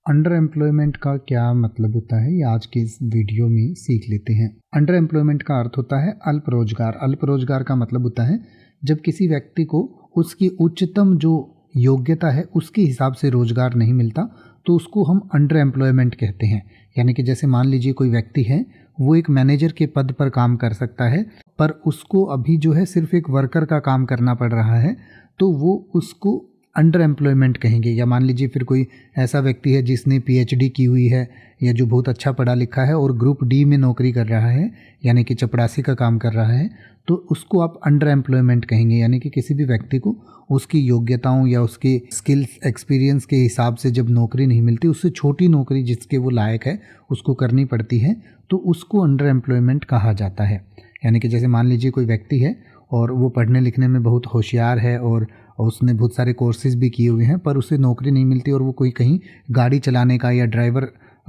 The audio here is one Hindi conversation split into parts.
अंडर एम्प्लॉयमेंट का क्या मतलब होता है, ये आज के इस वीडियो में सीख लेते हैं। अंडर एम्प्लॉयमेंट का अर्थ होता है अल्प रोजगार। अल्प रोजगार का मतलब होता है जब किसी व्यक्ति को उसकी उच्चतम जो योग्यता है उसके हिसाब से रोजगार नहीं मिलता तो उसको हम अंडर एम्प्लॉयमेंट कहते हैं। यानी कि जैसे मान लीजिए कोई व्यक्ति है, वो एक मैनेजर के पद पर काम कर सकता है, पर उसको अभी जो है सिर्फ एक वर्कर का काम करना पड़ रहा है, तो वो उसको अंडर एम्प्लॉयमेंट कहेंगे। या मान लीजिए फिर कोई ऐसा व्यक्ति है जिसने पीएचडी की हुई है या जो बहुत अच्छा पढ़ा लिखा है और ग्रुप डी में नौकरी कर रहा है, यानी कि चपरासी का काम कर रहा है, तो उसको आप अंडर एम्प्लॉयमेंट कहेंगे। यानी कि किसी भी व्यक्ति को उसकी योग्यताओं या उसके स्किल्स एक्सपीरियंस के हिसाब से जब नौकरी नहीं मिलती, उससे छोटी नौकरी जिसके वो लायक है उसको करनी पड़ती है, तो उसको अंडर एम्प्लॉयमेंट कहा जाता है। यानी कि जैसे मान लीजिए कोई व्यक्ति है और वो पढ़ने लिखने में बहुत होशियार है और उसने बहुत सारे कोर्सेज भी किए हुए हैं, पर उसे नौकरी नहीं मिलती और वो कोई कहीं गाड़ी चलाने का या ड्राइवर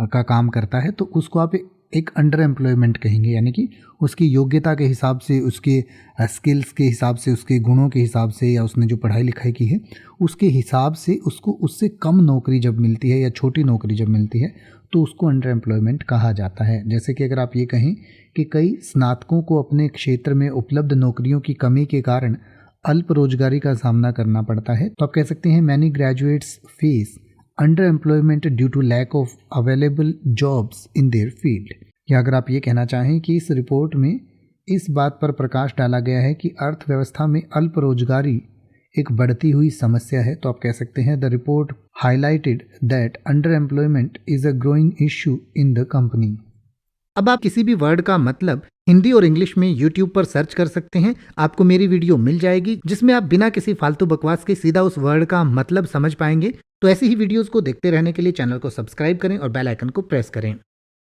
का काम करता है, तो उसको आप एक अंडर एम्प्लॉयमेंट कहेंगे। यानी कि उसकी योग्यता के हिसाब से, उसके स्किल्स के हिसाब से, उसके गुणों के हिसाब से, या उसने जो पढ़ाई लिखाई की है उसके हिसाब से उसको उससे कम नौकरी जब मिलती है या छोटी नौकरी जब मिलती है तो उसको अंडर एम्प्लॉयमेंट कहा जाता है। जैसे कि अगर आप ये कहें कि कई स्नातकों को अपने क्षेत्र में उपलब्ध नौकरियों की कमी के कारण अल्प रोजगारी का सामना करना पड़ता है, तो आप कह सकते हैं many graduates face underemployment due to lack of available jobs in their field. या अगर आप ये कहना चाहें कि इस रिपोर्ट में इस बात पर प्रकाश डाला गया है कि अर्थव्यवस्था में अल्प रोजगारी एक बढ़ती हुई समस्या है, तो आप कह सकते हैं the report highlighted that under employment is a growing issue in the company. अब आप किसी भी वर्ड का मतलब हिंदी और इंग्लिश में YouTube पर सर्च कर सकते हैं, आपको मेरी वीडियो मिल जाएगी जिसमें आप बिना किसी फालतू बकवास के सीधा उस वर्ड का मतलब समझ पाएंगे। तो ऐसी ही वीडियोस को देखते रहने के लिए चैनल को सब्सक्राइब करें और बेल आइकन को प्रेस करें।